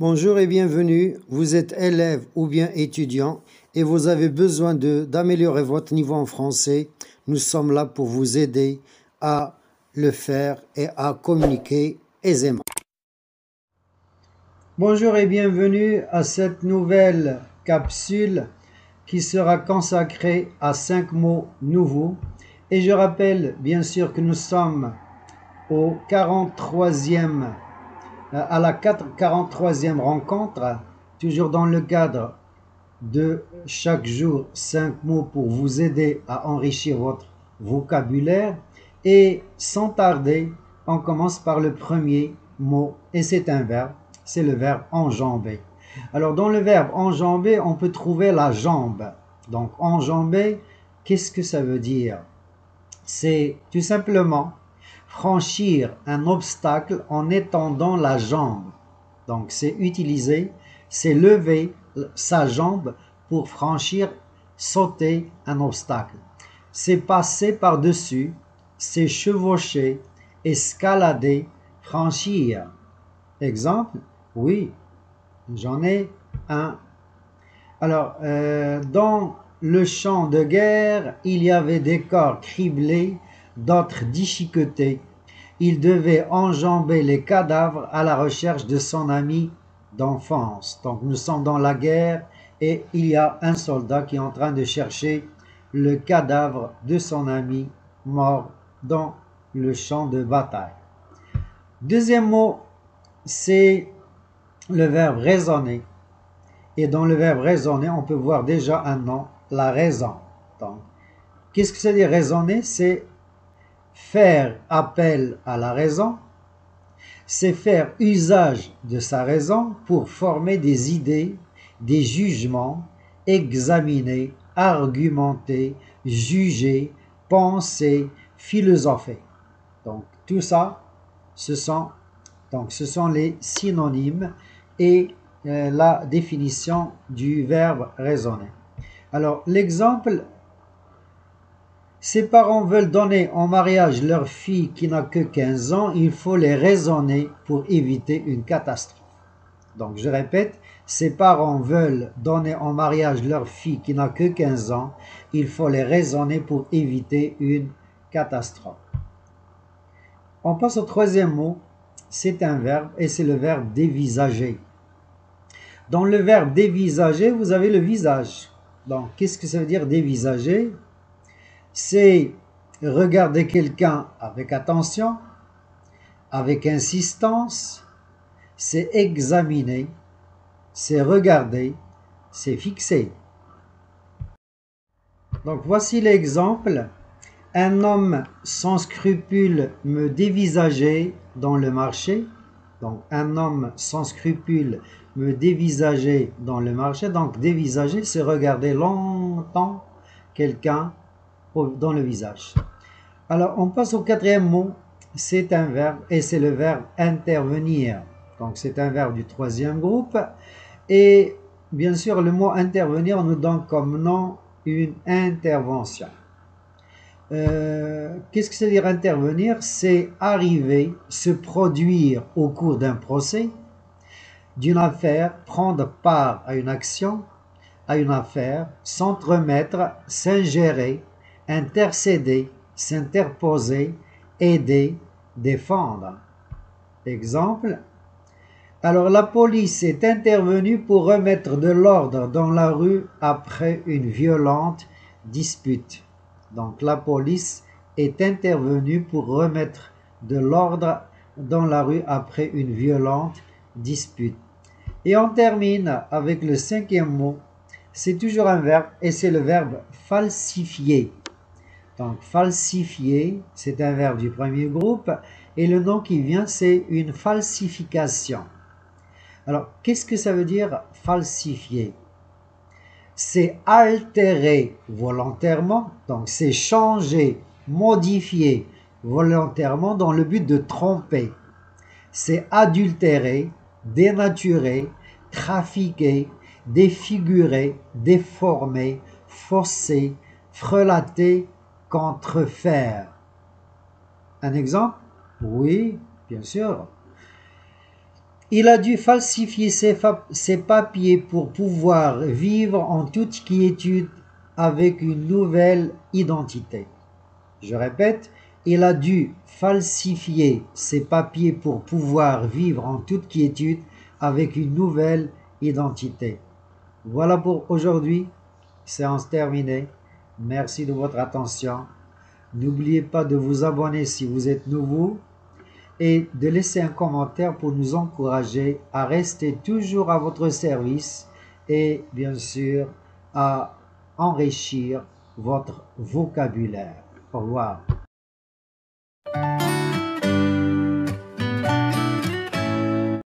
Bonjour et bienvenue, vous êtes élève ou bien étudiant et vous avez besoin d'améliorer votre niveau en français. Nous sommes là pour vous aider à le faire et à communiquer aisément. Bonjour et bienvenue à cette nouvelle capsule qui sera consacrée à 5 mots nouveaux. Et je rappelle bien sûr que nous sommes au 43e à la 43e rencontre, toujours dans le cadre de chaque jour 5 mots pour vous aider à enrichir votre vocabulaire. Et sans tarder, on commence par le premier mot et c'est un verbe, c'est le verbe enjamber. Alors dans le verbe enjamber, on peut trouver la jambe. Donc enjamber, qu'est-ce que ça veut dire? C'est tout simplement franchir un obstacle en étendant la jambe. Donc c'est utiliser, c'est lever sa jambe pour franchir, sauter un obstacle. C'est passer par-dessus, c'est chevaucher, escalader, franchir. Exemple, oui, j'en ai un. Alors, dans le champ de guerre, il y avait des corps criblés, d'autres déchiquetés. Il devait enjamber les cadavres à la recherche de son ami d'enfance. Donc nous sommes dans la guerre et il y a un soldat qui est en train de chercher le cadavre de son ami mort dans le champ de bataille. Deuxième mot, c'est le verbe raisonner. Et dans le verbe raisonner, on peut voir déjà un nom, la raison. Donc, qu'est-ce que ça veut dire raisonner? C'est faire appel à la raison, c'est faire usage de sa raison pour former des idées, des jugements, examiner, argumenter, juger, penser, philosopher. Donc tout ça, ce sont les synonymes et la définition du verbe raisonner. Alors l'exemple, ses parents veulent donner en mariage leur fille qui n'a que 15 ans, il faut les raisonner pour éviter une catastrophe. Donc je répète, ses parents veulent donner en mariage leur fille qui n'a que 15 ans, il faut les raisonner pour éviter une catastrophe. On passe au troisième mot, c'est un verbe et c'est le verbe dévisager. Dans le verbe dévisager, vous avez le visage. Donc qu'est-ce que ça veut dire dévisager? C'est regarder quelqu'un avec attention, avec insistance, c'est examiner, c'est regarder, c'est fixer. Donc voici l'exemple. Un homme sans scrupules me dévisageait dans le marché. Donc un homme sans scrupules me dévisageait dans le marché. Donc dévisager, c'est regarder longtemps quelqu'un dans le visage. Alors on passe au quatrième mot, c'est un verbe et c'est le verbe intervenir. Donc c'est un verbe du troisième groupe et bien sûr le mot intervenir nous donne comme nom une intervention. Qu'est-ce que ça veut dire intervenir? C'est arriver, se produire au cours d'un procès, d'une affaire, prendre part à une action, à une affaire, s'entremettre, s'ingérer, intercéder, s'interposer, aider, défendre. Exemple. Alors la police est intervenue pour remettre de l'ordre dans la rue après une violente dispute. Donc la police est intervenue pour remettre de l'ordre dans la rue après une violente dispute. Et on termine avec le cinquième mot. C'est toujours un verbe et c'est le verbe falsifier. Donc falsifier, c'est un verbe du premier groupe et le nom qui vient c'est une falsification. Alors qu'est-ce que ça veut dire falsifier? C'est altérer volontairement, donc c'est changer, modifier volontairement dans le but de tromper. C'est adultérer, dénaturer, trafiquer, défigurer, déformer, fausser, frelater, contrefaire. Un exemple? Oui, bien sûr. Il a dû falsifier ses papiers pour pouvoir vivre en toute quiétude avec une nouvelle identité. Je répète, il a dû falsifier ses papiers pour pouvoir vivre en toute quiétude avec une nouvelle identité. Voilà pour aujourd'hui. Séance terminée. Merci de votre attention. N'oubliez pas de vous abonner si vous êtes nouveau et de laisser un commentaire pour nous encourager à rester toujours à votre service et bien sûr à enrichir votre vocabulaire. Au revoir.